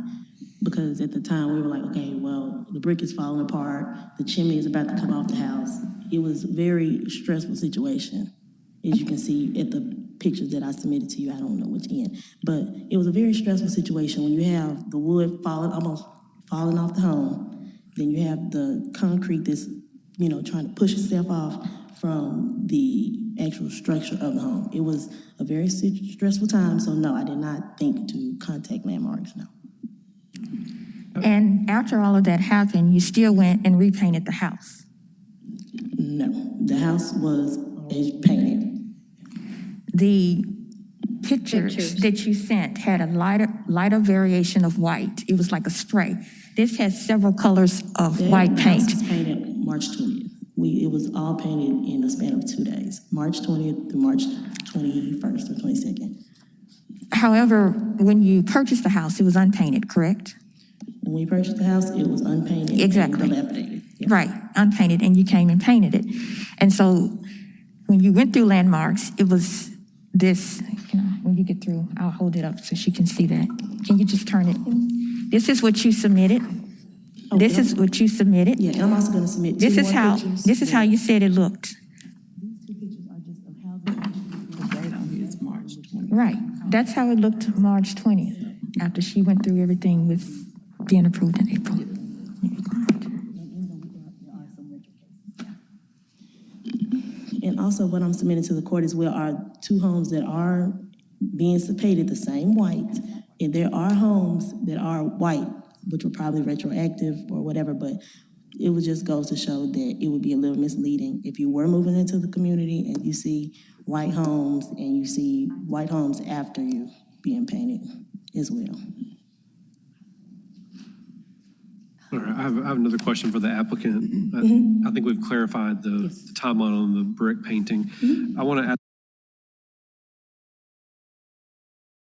Because at the time, we were like, okay, well, the brick is falling apart. The chimney is about to come off the house. It was a very stressful situation. As you can see at the pictures that I submitted to you, I don't know which end. But it was a very stressful situation when you have the wood almost falling off the home. Then you have the concrete that's, trying to push itself off from the actual structure of the home. It was a very stressful time, so no, I did not think to contact Landmarks, no. And after all of that happened, you still went and repainted the house? No, the house was painted. The pictures that you sent had a lighter variation of white. It was like a spray. This has several colors of white paint. The house was painted March 20th. It was all painted in a span of 2 days, March 20th through March 21st or 22nd. However, when you purchased the house, it was unpainted, correct? When we purchased the house, it was unpainted. Exactly. And dilapidated. Yeah. Right, unpainted, and you came and painted it. And so when you went through Landmarks, it was this, when you get through, I'll hold it up so she can see that. Can you just turn it? This is what you submitted. Oh, this is what you submitted. Yeah, and I'm also going to submit This two is more how. pictures. This is how you said it looked. These two pictures are just of how the date on here is March 20th. Right. That's how it looked March 20th, after she went through everything with being approved in April. And also what I'm submitting to the court as well are two homes that are being painted the same white. And there are homes that are white, which were probably retroactive or whatever, but it would just goes to show that it would be a little misleading if you were moving into the community and you see white homes and you see white homes after you being painted as well. All right, I have another question for the applicant. I think we've clarified the timeline on the brick painting. I want to ask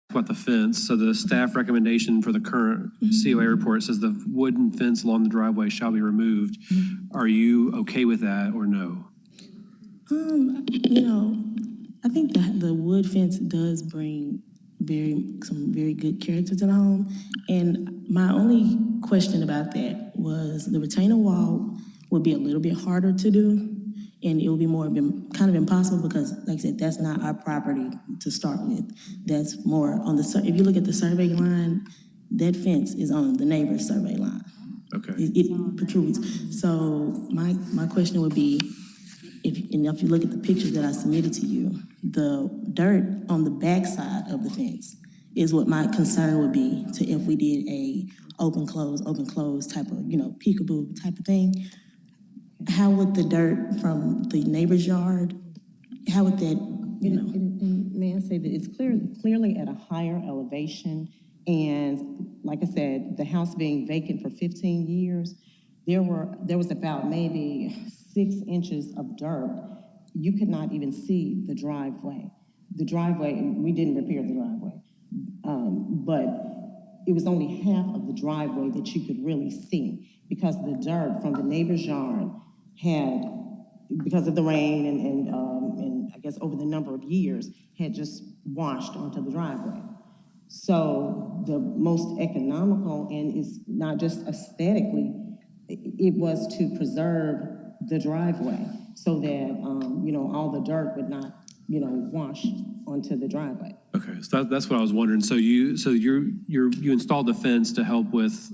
about the fence. So the staff recommendation for the current COA report says the wooden fence along the driveway shall be removed. Are you okay with that or no? I think that the wood fence does bring some very good character to the home. And my only question about that was the retaining wall would be a little bit harder to do, and it would be kind of impossible because, like I said, that's not our property to start with. That's more on the, if you look at the survey line, that fence is on the neighbor's survey line. Okay. It protrudes. So my question would be, if you look at the pictures that I submitted to you, the dirt on the backside of the fence is what my concern would be to if we did a open close type of, peekaboo type of thing. How would the dirt from the neighbor's yard, how would that, And may I say that it's clearly at a higher elevation, and like I said, the house being vacant for 15 years, there was about maybe 6 inches of dirt. You could not even see the driveway. The driveway, we didn't repair the driveway, but it was only half of the driveway that you could really see because the dirt from the neighbor's yard had, because of the rain and I guess over the number of years, had just washed onto the driveway. So the most economical, and it's not just aesthetically, it was to preserve the driveway so that, all the dirt would not, wash onto the driveway. Okay, so that's what I was wondering. So you installed the fence to help with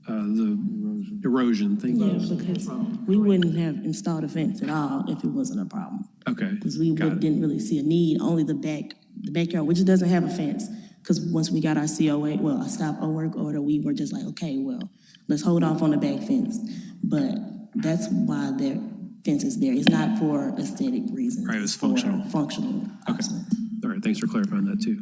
the erosion thing. Yeah, because we wouldn't have installed a fence at all if it wasn't a problem. Okay. Because we didn't really see a need, only the backyard, which doesn't have a fence. Because once we got our COA, a stop work order, we were just like, okay, let's hold off on the back fence. But that's why their fence is there. It's not for aesthetic reasons. Right, it's functional. Functional. Okay. All right, thanks for clarifying that too.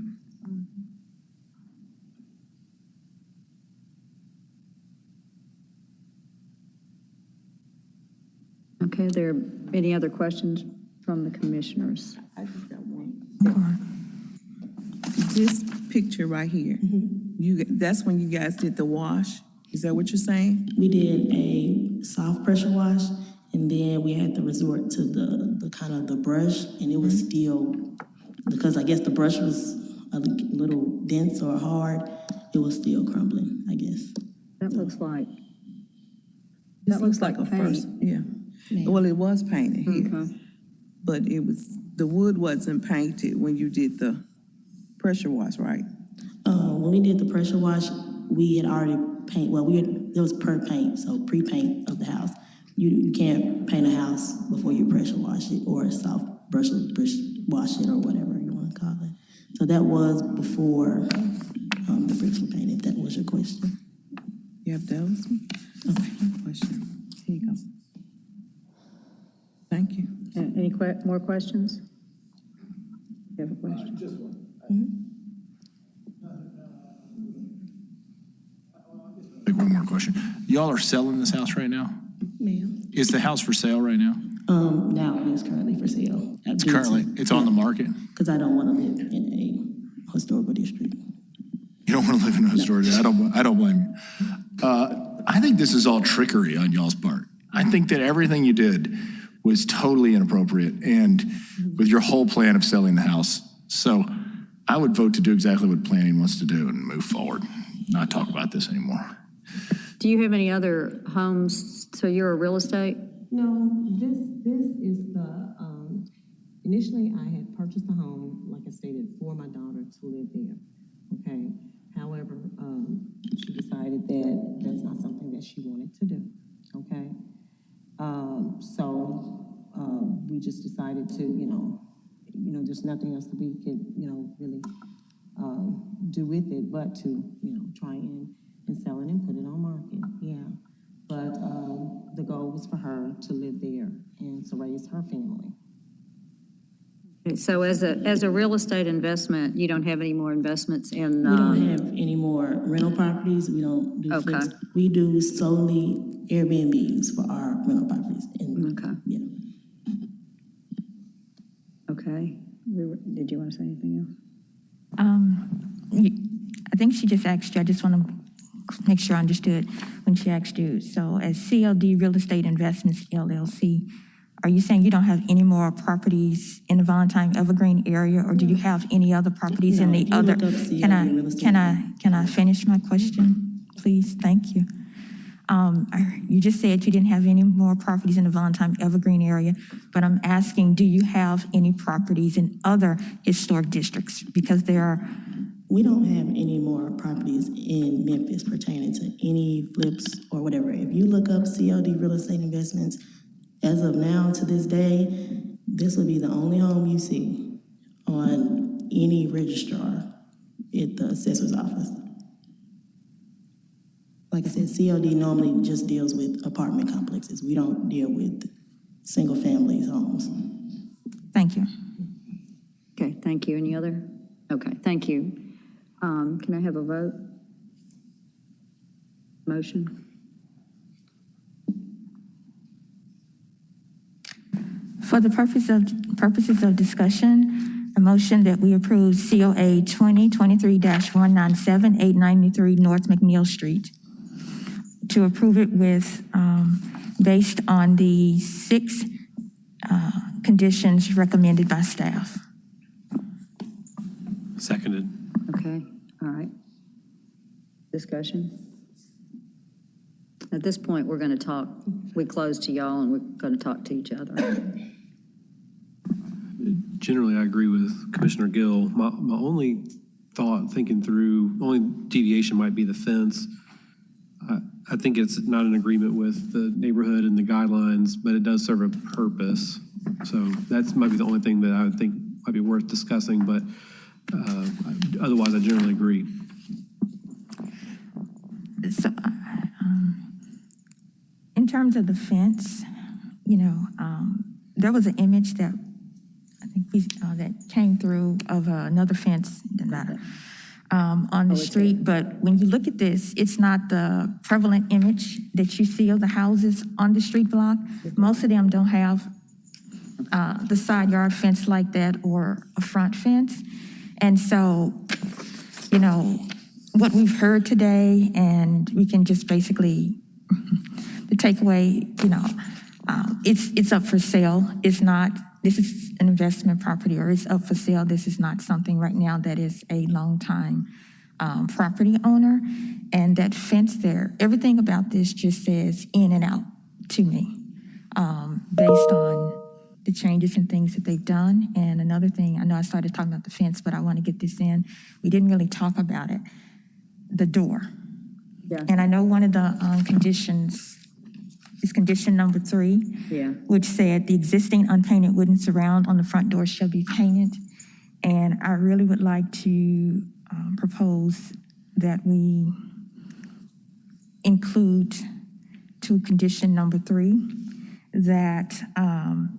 Okay, there are any other questions from the commissioners? I just got one. This picture right here, that's when you guys did the wash? Is that what you're saying? We did a soft pressure wash, and then we had to resort to the kind of the brush, and it was still, because I guess the brush was a little dense or hard, it was still crumbling, I guess. That looks like. This looks like a paint. first, yeah. Well, it was painted here, Okay. but the wood wasn't painted when you did the pressure wash, right? When we did the pressure wash, we had already there was per paint, so pre-paint of the house. You can't paint a house before you pressure wash it or soft brush wash it or whatever you want to call it. So that was before the bricks were painted, if that was your question. Yep, that was my question. Here you go. Thank you. Any more questions? You have a question? Just one. One more question. Y'all are selling this house right now? Ma'am. Is the house for sale right now? Now it is currently for sale. It's on the market? Because I don't want to live in a historical district. You don't want to live in a historic, I don't blame you. I think this is all trickery on y'all's part. I think that everything you did was totally inappropriate and with your whole plan of selling the house. So I would vote to do exactly what planning wants to do and move forward, not talk about this anymore. Do you have any other homes? So you're a real estate? No, this is the, initially I had purchased the home, like I stated, for my daughter to live there, okay? However, she decided that that's not something that she wanted to do, okay? So we just decided to, there's nothing else that we could, really do with it but to, try and sell it and put it on market, yeah. But the goal was for her to live there and to raise her family. Okay, so as a real estate investment, you don't have any more investments in? We don't have any more rental properties. We don't do flips. We do solely Airbnbs for our rental properties. Okay. Yeah. Okay. Did you want to say anything else? I think she just asked you, I just want to make sure I understood when she asked you. So as CLD Real Estate Investments LLC, are you saying you don't have any more properties in the Valentine Evergreen area, or do you have any other properties in No, the you other? look up COD real estate. Can I finish my question, please? Thank you. You just said you didn't have any more properties in the Valentine Evergreen area, but I'm asking, do you have any properties in other historic districts? Because there are. We don't have any more properties in Memphis pertaining to any flips or whatever. If you look up COD real estate investments, as of now to this day, this will be the only home you see on any registrar at the assessor's office. Like I said, COD normally just deals with apartment complexes. We don't deal with single family homes. Thank you. Okay, thank you. Any other? Okay, thank you. Can I have a vote? Motion? For the purposes of discussion, a motion that we approve COA 2023-197, 893 North McNeil Street, to approve it with, based on the 6 conditions recommended by staff. Seconded. Okay, all right. Discussion? At this point, we're going to talk, we close to y'all and we're going to talk to each other. Generally, I agree with Commissioner Gill. My only thought, thinking through, only deviation might be the fence. I think it's not in agreement with the neighborhood and the guidelines, but it does serve a purpose. So that might be the only thing that I would think might be worth discussing, but otherwise, I generally agree. So, in terms of the fence, there was an image that I think that came through of another fence, doesn't matter, on the street. But when you look at this, it's not the prevalent image that you see of the houses on the street block. Most of them don't have the side yard fence like that or a front fence. And so, what we've heard today, and we can just basically, the takeaway, it's up for sale. It's not, this is an investment property, or it's up for sale. This is not something right now that is a long time property owner. And that fence there, everything about this just says in and out to me, based on the changes and things that they've done. And another thing, I know I started talking about the fence, but I want to get this in. We didn't really talk about it. The door. Yeah. And I know one of the conditions is condition number 3, which said the existing unpainted wooden surround on the front door shall be painted. And I really would like to propose that we include to condition number 3 that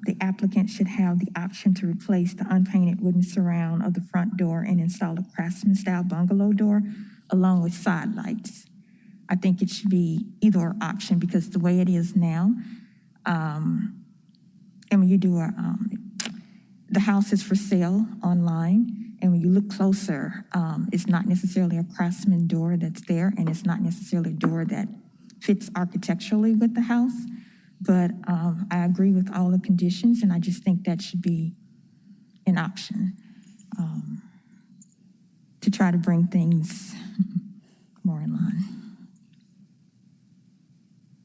the applicant should have the option to replace the unpainted wooden surround of the front door and install a craftsman-style bungalow door along with side lights. I think it should be either or option, because the way it is now, and when you do the house is for sale online, and when you look closer, it's not necessarily a craftsman door that's there, and it's not necessarily a door that fits architecturally with the house. But I agree with all the conditions, and I just think that should be an option to try to bring things more in line.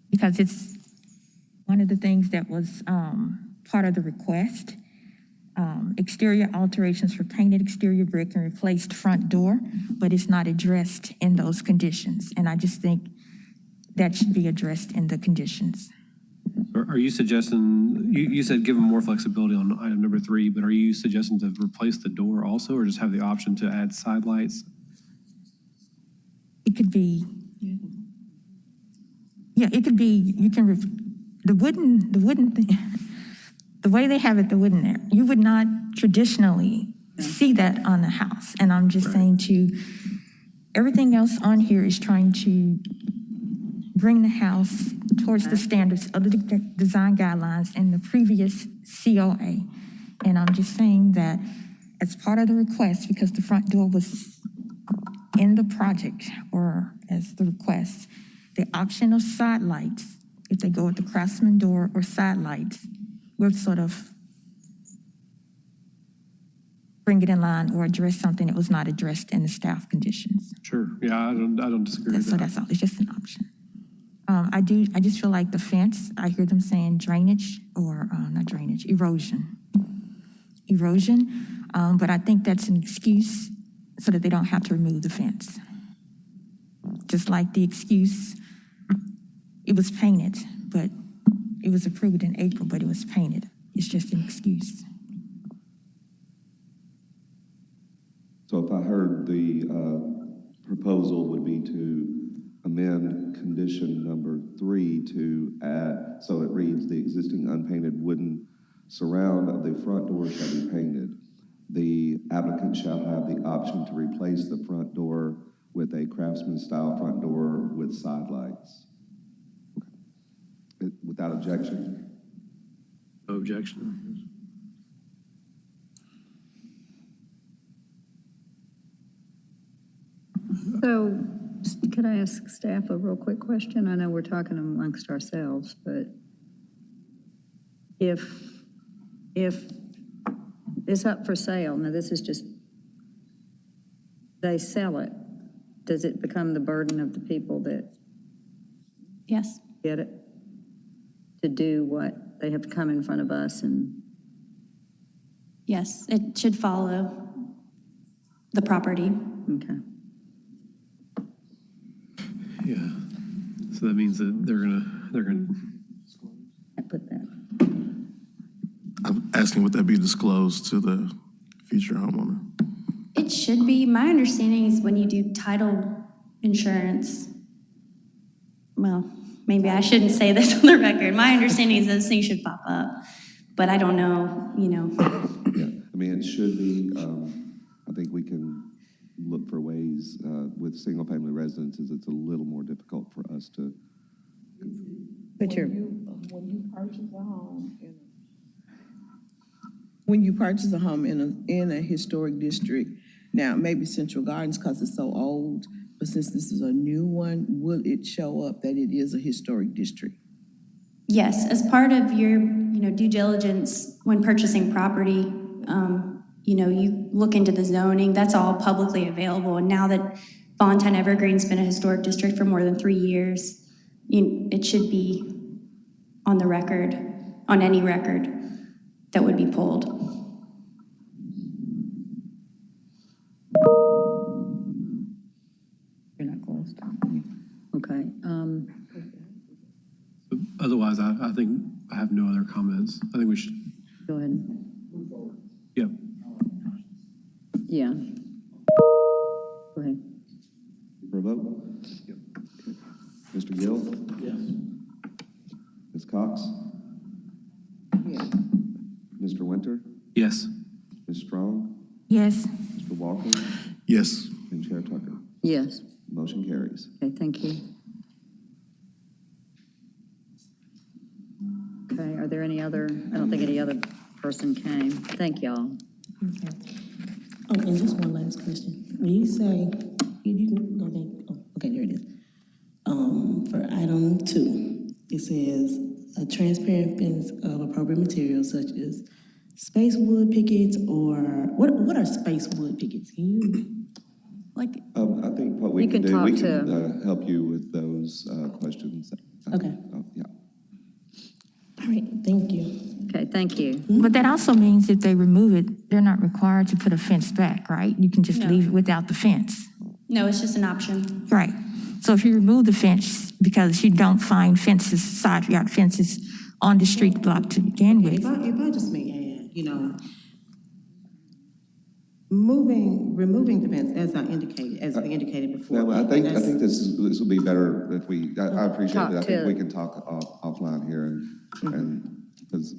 Because it's one of the things that was part of the request. Exterior alterations for painted exterior brick and replaced front door, but it's not addressed in those conditions. And I just think that should be addressed in the conditions. Are you suggesting, you said give them more flexibility on item number 3, but are you suggesting to replace the door also, or just have the option to add side lights? It could be, it could be, you can, the wooden thing, the way they have it, the wooden there, you would not traditionally see that on the house. And I'm just saying everything else on here is trying to bring the house towards the standards of the design guidelines in the previous COA. And I'm just saying that as part of the request, because the front door was in the project or as the request, the option of side lights, if they go with the craftsman door or side lights, we'll sort of bring it in line or address something that was not addressed in the staff conditions. Sure, yeah, I don't disagree with So that. that's all, it's just an option. I just feel like the fence, I hear them saying drainage or, not drainage, erosion. But I think that's an excuse so that they don't have to remove the fence. Just like the excuse, it was painted, but it was approved in April, but it was painted. It's just an excuse. So if I heard the proposal would be to amend condition number 3 to add, so it reads, the existing unpainted wooden surround of the front door shall be painted. The applicant shall have the option to replace the front door with a craftsman-style front door with side lights. Okay. Without objection? No objection. So, could I ask staff a real quick question? I know we're talking amongst ourselves, but if it's up for sale, now this is just, they sell it, does it become the burden of the people that Yes. get it to do what they have to come in front of us and? Yes, it should follow the property. Okay. Yeah, so that means that they're gonna, I put that. I'm asking would that be disclosed to the future homeowner? It should be. My understanding is when you do title insurance, well, maybe I shouldn't say this on the record. My understanding is those things should pop up, but I don't know, Yeah, I mean, it should be, I think we can look for ways, with single-family residences, it's a little more difficult for us to. But When you purchase a home in a historic district, now maybe Central Gardens because it's so old, but since this is a new one, will it show up that it is a historic district? yes, as part of your, due diligence when purchasing property, you look into the zoning, that's all publicly available. And now that Valentine Evergreen's been a historic district for more than 3 years, it should be on the record, on any record that would be pulled. You're not close. Okay. otherwise, I think I have no other comments. I think we should, Go ahead. yep. Yeah. Go ahead. For a vote? Yep. Mr. Gill? Yes. Ms. Cox? Yes. Mr. Winter? Yes. Ms. Strong? Yes. Mr. Walker? Yes. And Chair Tucker? Yes. Motion carries. Okay, thank you. Okay, are there any other, I don't think any other person came. Thank y'all. Okay. Oh, and just one last question. When you say, okay, there it is. For item 2, it says a transparent fence of appropriate materials such as space wood pickets or, what are space wood pickets? Can you? Like, I think what we You can can do, we talk can help you with those questions. Okay. Yeah. All right, thank you. Okay, thank you. But that also means if they remove it, they're not required to put a fence back, right? You can just No. leave it without the fence. no, it's just an option. Right. So if you remove the fence because you don't find fences, side yard fences on the street block to begin with. If I just may add, removing the fence, as we indicated before. No, I think this will be better if we, I appreciate Talk it. I think to- we can talk offline here and, because